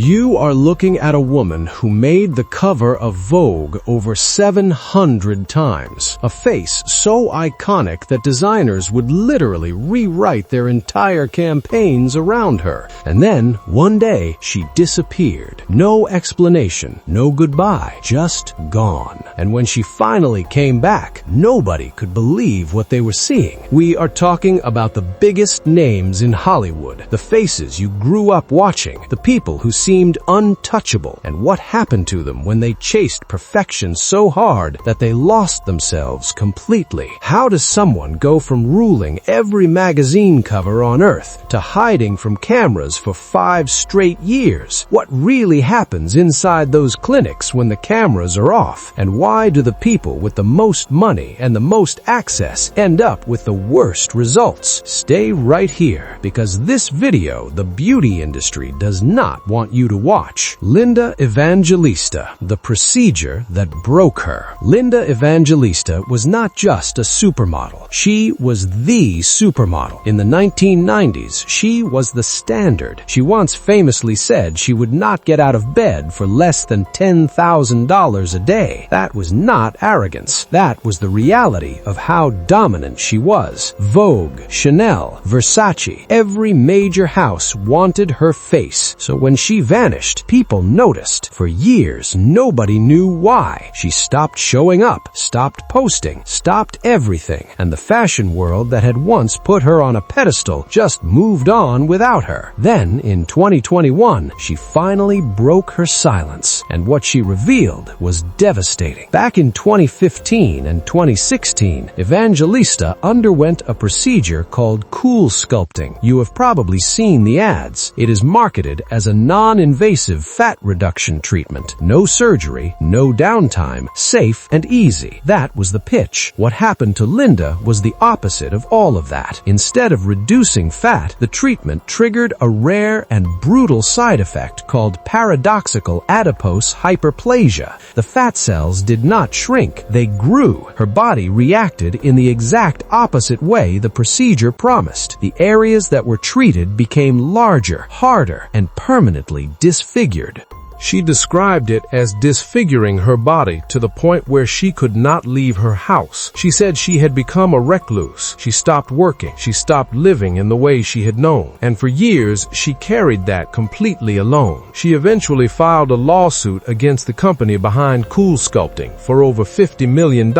You are looking at a woman who made the cover of Vogue over 700 times. A face so iconic that designers would literally rewrite their entire campaigns around her. And then, one day, she disappeared. No explanation, no goodbye, just gone. And when she finally came back, nobody could believe what they were seeing. We are talking about the biggest names in Hollywood, the faces you grew up watching, the people who seemed untouchable, and what happened to them when they chased perfection so hard that they lost themselves completely. How does someone go from ruling every magazine cover on Earth to hiding from cameras for 5 straight years? What really happens inside those clinics when the cameras are off? And why do the people with the most money and the most access end up with the worst results? Stay right here, because this video the beauty industry does not want you to watch. Linda Evangelista, the procedure that broke her. Linda Evangelista was not just a supermodel. She was the supermodel. In the 1990s, she was the standard. She once famously said she would not get out of bed for less than $10,000 a day. That was not arrogance. That was the reality of how dominant she was. Vogue, Chanel, Versace, every major house wanted her face. So when she vanished, people noticed. For years, nobody knew why. She stopped showing up, stopped posting, stopped everything, and the fashion world that had once put her on a pedestal just moved on without her. Then, in 2021, she finally broke her silence, and what she revealed was devastating. Back in 2015 and 2016, Evangelista underwent a procedure called cool sculpting. You have probably seen the ads. It is marketed as a non-invasive fat reduction treatment. No surgery, no downtime, safe and easy. That was the pitch. What happened to Linda was the opposite of all of that. Instead of reducing fat, the treatment triggered a rare and brutal side effect called paradoxical adipose hyperplasia. The fat cells did not shrink, they grew. Her body reacted in the exact opposite way the procedure promised. The areas that were treated became larger, harder, and permanently disfigured. She described it as disfiguring her body to the point where she could not leave her house. She said she had become a recluse. She stopped working. She stopped living in the way she had known. And for years, she carried that completely alone. She eventually filed a lawsuit against the company behind Cool Sculpting for over $50 million.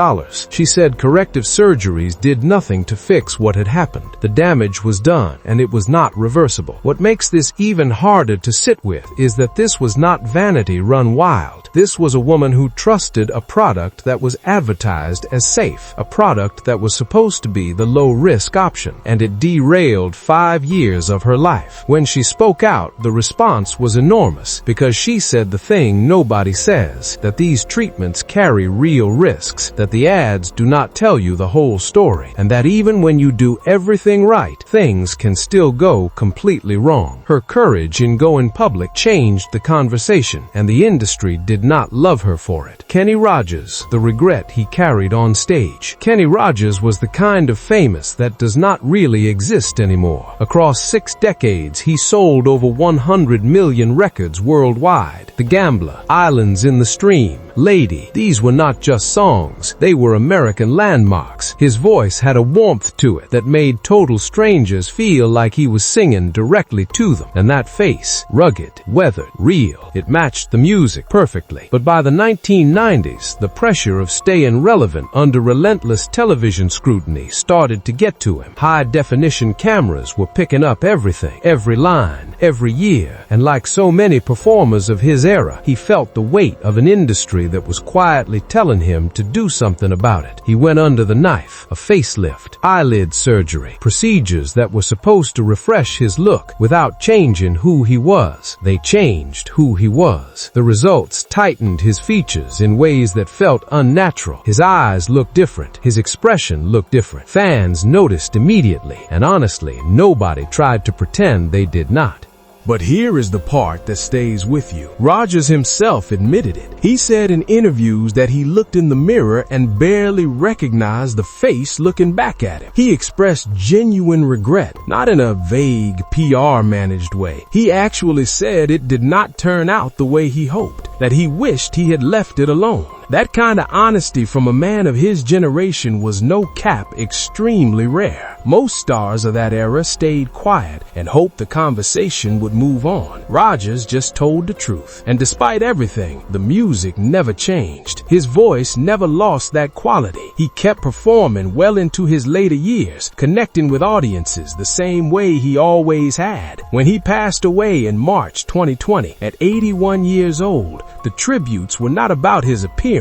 She said corrective surgeries did nothing to fix what had happened. The damage was done, and it was not reversible. What makes this even harder to sit with is that this was not vanity run wild. This was a woman who trusted a product that was advertised as safe, a product that was supposed to be the low-risk option, and it derailed 5 years of her life. When she spoke out, the response was enormous, because she said the thing nobody says, that these treatments carry real risks, that the ads do not tell you the whole story, and that even when you do everything right, things can still go completely wrong. Her courage in going public changed the conversation, and the industry did not love her for it. Kenny Rogers, the regret he carried on stage. Kenny Rogers was the kind of famous that does not really exist anymore. Across 6 decades, he sold over 100 million records worldwide. The Gambler, Islands in the Stream, Lady. These were not just songs. They were American landmarks. His voice had a warmth to it that made total strangers feel like he was singing directly to them. And that face, rugged, weathered, real. It matched the music perfectly. But by the 1990s, the pressure of staying relevant under relentless television scrutiny started to get to him. High-definition cameras were picking up everything, every line, every year. And like so many performers of his era, he felt the weight of an industry that was quietly telling him to do something about it. He went under the knife, a facelift, eyelid surgery, procedures that were supposed to refresh his look without changing who he was. They changed who he was. The results tightened his features in ways that felt unnatural. His eyes looked different. His expression looked different. Fans noticed immediately, and honestly, nobody tried to pretend they did not. But here is the part that stays with you. Rogers himself admitted it. He said in interviews that he looked in the mirror and barely recognized the face looking back at him. He expressed genuine regret, not in a vague PR-managed way. He actually said it did not turn out the way he hoped, that he wished he had left it alone. That kind of honesty from a man of his generation was no cap extremely rare. Most stars of that era stayed quiet and hoped the conversation would move on. Rogers just told the truth. And despite everything, the music never changed. His voice never lost that quality. He kept performing well into his later years, connecting with audiences the same way he always had. When he passed away in March 2020 at 81 years old, the tributes were not about his appearance.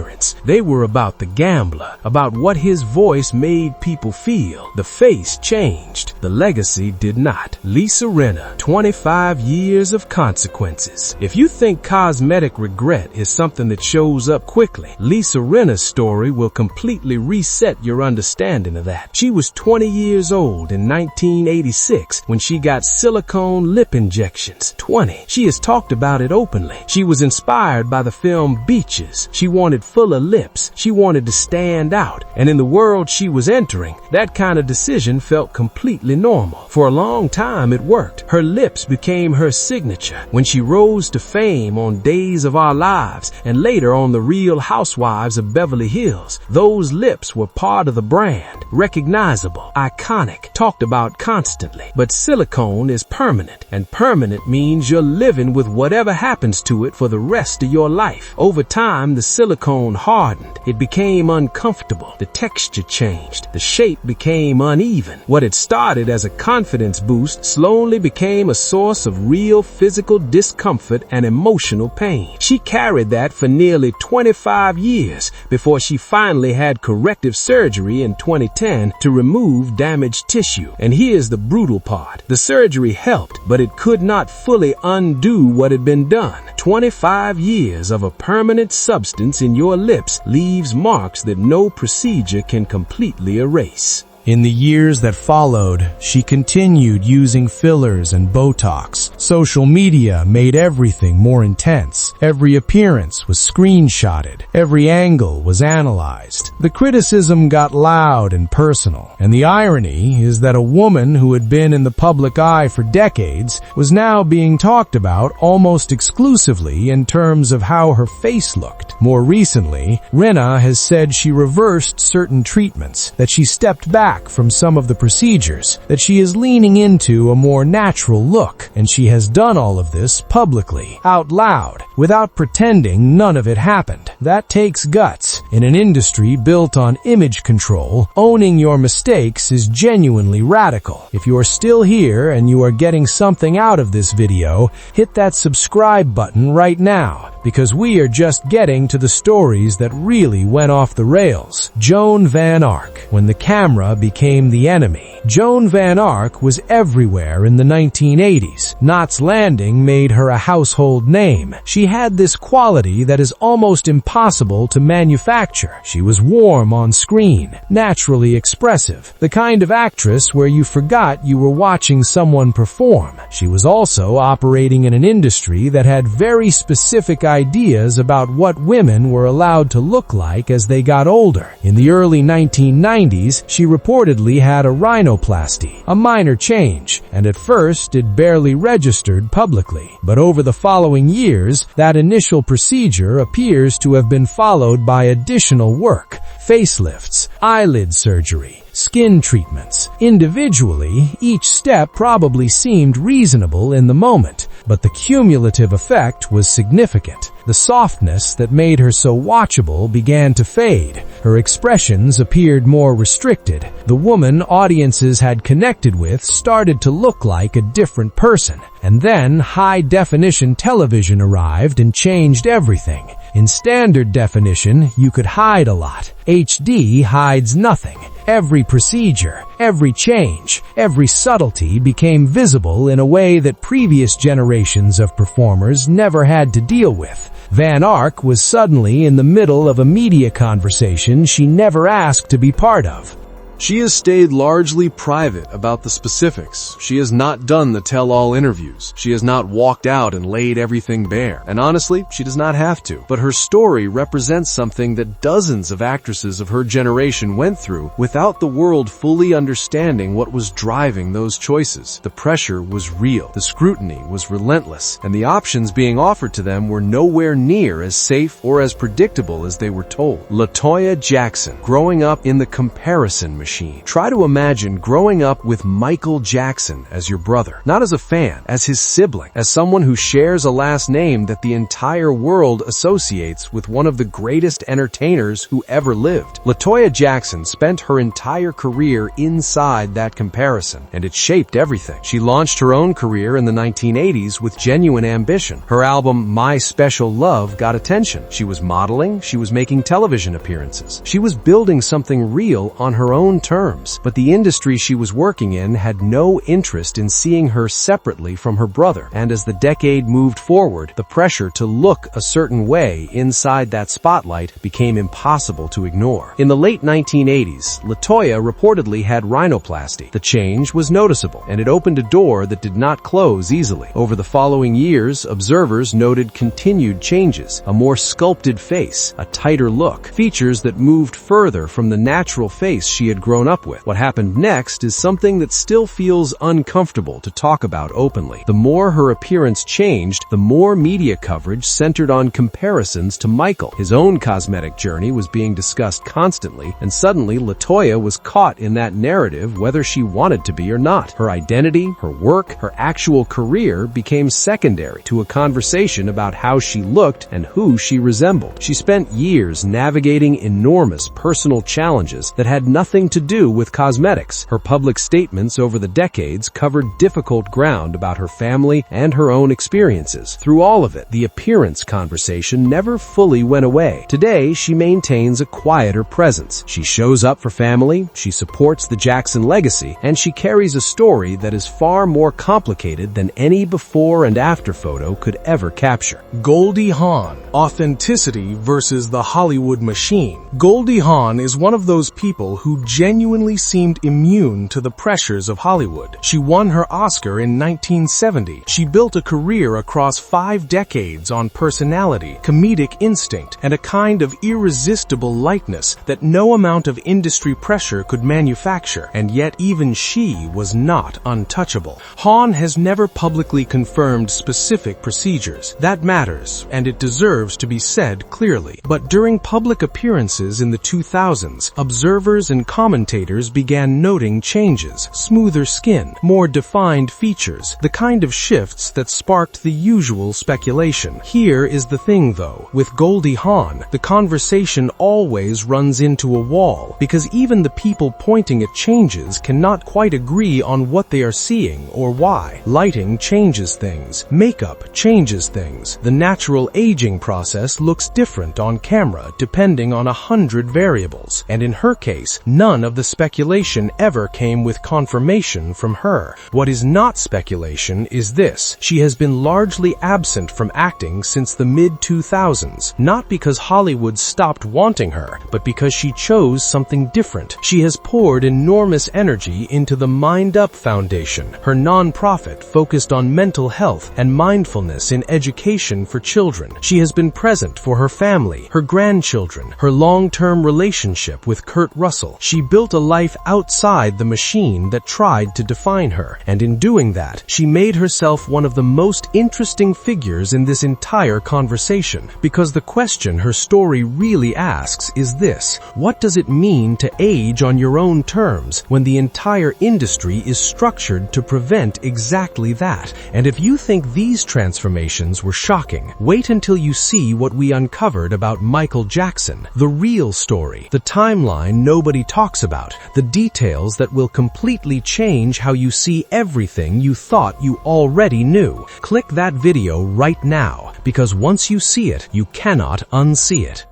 They were about the gambler, about what his voice made people feel. The face changed. The legacy did not. Lisa Rinna, 25 years of consequences. If you think cosmetic regret is something that shows up quickly, Lisa Rinna's story will completely reset your understanding of that. She was 20 years old in 1986 when she got silicone lip injections. 20. She has talked about it openly. She was inspired by the film Beaches. She wanted fuller lips. She wanted to stand out. And in the world she was entering, that kind of decision felt completely normal. For a long time it worked. Her lips became her signature. When she rose to fame on Days of Our Lives and later on The Real Housewives of Beverly Hills, those lips were part of the brand. Recognizable, iconic, talked about constantly. But silicone is permanent, and permanent means you're living with whatever happens to it for the rest of your life. Over time, the silicone hardened. It became uncomfortable. The texture changed. The shape became uneven. What had started as a confidence boost slowly became a source of real physical discomfort and emotional pain. She carried that for nearly 25 years before she finally had corrective surgery in 2010 to remove damaged tissue. And here's the brutal part. The surgery helped, but it could not fully undo what had been done. 25 years of a permanent substance in your lips leaves marks that no procedure can completely erase. In the years that followed, she continued using fillers and Botox. Social media made everything more intense. Every appearance was screenshotted. Every angle was analyzed. The criticism got loud and personal. And the irony is that a woman who had been in the public eye for decades was now being talked about almost exclusively in terms of how her face looked. More recently, Rinna has said she reversed certain treatments, that she stepped back from some of the procedures, that she is leaning into a more natural look, and she has done all of this publicly, out loud, without pretending none of it happened. That takes guts. In an industry built on image control, owning your mistakes is genuinely radical. If you are still here and you are getting something out of this video, hit that subscribe button right now, because we are just getting to the stories that really went off the rails. Joan Van Ark. When the camera became the enemy. Joan Van Ark was everywhere in the 1980s. Knots Landing made her a household name. She had this quality that is almost impossible to manufacture. She was warm on screen, naturally expressive, the kind of actress where you forgot you were watching someone perform. She was also operating in an industry that had very specific ideas about what women were allowed to look like as they got older. In the early 1990s, she reportedly had a rhinoplasty, a minor change, and at first it barely registered publicly. But over the following years, that initial procedure appears to have been followed by additional work, facelifts, eyelid surgery, skin treatments. Individually, each step probably seemed reasonable in the moment, but the cumulative effect was significant. The softness that made her so watchable began to fade. Her expressions appeared more restricted. The woman audiences had connected with started to look like a different person. And then high-definition television arrived and changed everything. In standard definition, you could hide a lot. HD hides nothing. Every procedure, every change, every subtlety became visible in a way that previous generations of performers never had to deal with. Van Ark was suddenly in the middle of a media conversation she never asked to be part of. She has stayed largely private about the specifics. She has not done the tell-all interviews. She has not walked out and laid everything bare. And honestly, she does not have to. But her story represents something that dozens of actresses of her generation went through without the world fully understanding what was driving those choices. The pressure was real. The scrutiny was relentless. And the options being offered to them were nowhere near as safe or as predictable as they were told. Toya Jackson, growing up in the comparison machine. Try to imagine growing up with Michael Jackson as your brother. Not as a fan, as his sibling, as someone who shares a last name that the entire world associates with one of the greatest entertainers who ever lived. Toya Jackson spent her entire career inside that comparison, and it shaped everything. She launched her own career in the 1980s with genuine ambition. Her album, My Special Love, got attention. She was modeling, she was making television appearances. She was building something real on her own terms, but the industry she was working in had no interest in seeing her separately from her brother, and as the decade moved forward, the pressure to look a certain way inside that spotlight became impossible to ignore. In the late 1980s, Toya reportedly had rhinoplasty. The change was noticeable, and it opened a door that did not close easily. Over the following years, observers noted continued changes, a more sculpted face, a tighter look, features that moved further from the natural face she had grown up with. What happened next is something that still feels uncomfortable to talk about openly. The more her appearance changed, the more media coverage centered on comparisons to Michael. His own cosmetic journey was being discussed constantly, and suddenly Toya was caught in that narrative whether she wanted to be or not. Her identity, her work, her actual career became secondary to a conversation about how she looked and who she resembled. She spent years navigating enormous personal challenges that had nothing to do with cosmetics. Her public statements over the decades covered difficult ground about her family and her own experiences. Through all of it, the appearance conversation never fully went away. Today, she maintains a quieter presence. She shows up for family, she supports the Jackson legacy, and she carries a story that is far more complicated than any before and after photo could ever capture. Goldie Hawn. Authenticity versus the Hollywood machine. Goldie Hawn is one of those people who genuinely seemed immune to the pressures of Hollywood. She won her Oscar in 1970. She built a career across 5 decades on personality, comedic instinct, and a kind of irresistible lightness that no amount of industry pressure could manufacture, and yet even she was not untouchable. Hawn has never publicly confirmed specific procedures. That matters, and it deserves to be said clearly. But during public appearances in the 2000s, observers and commentators began noting changes, smoother skin, more defined features, the kind of shifts that sparked the usual speculation. Here is the thing though, with Goldie Hawn, the conversation always runs into a wall, because even the people pointing at changes cannot quite agree on what they are seeing or why. Lighting changes things. Makeup changes things. The natural aging process looks different on camera depending on 100 variables. And in her case, none of the speculation ever came with confirmation from her. What is not speculation is this: she has been largely absent from acting since the mid-2000s, not because Hollywood stopped wanting her, but because she chose something different. She has poured enormous energy into the Mind Up Foundation, her non-profit focused on mental health and mindfulness in education for children. She has been present for her family, her grandchildren, her long-term relationship with Kurt Russell. She built a life outside the machine that tried to define her, and in doing that, she made herself one of the most interesting figures in this entire conversation, because the question her story really asks is this: what does it mean to age on your own terms when the entire industry is structured to prevent exactly that? And if you think these transformations were shocking, wait until you see what we uncovered about Michael Jackson, the real story, the timeline nobody talks about, the details that will completely change how you see everything you thought you already knew. Click that video right now, because once you see it, you cannot unsee it.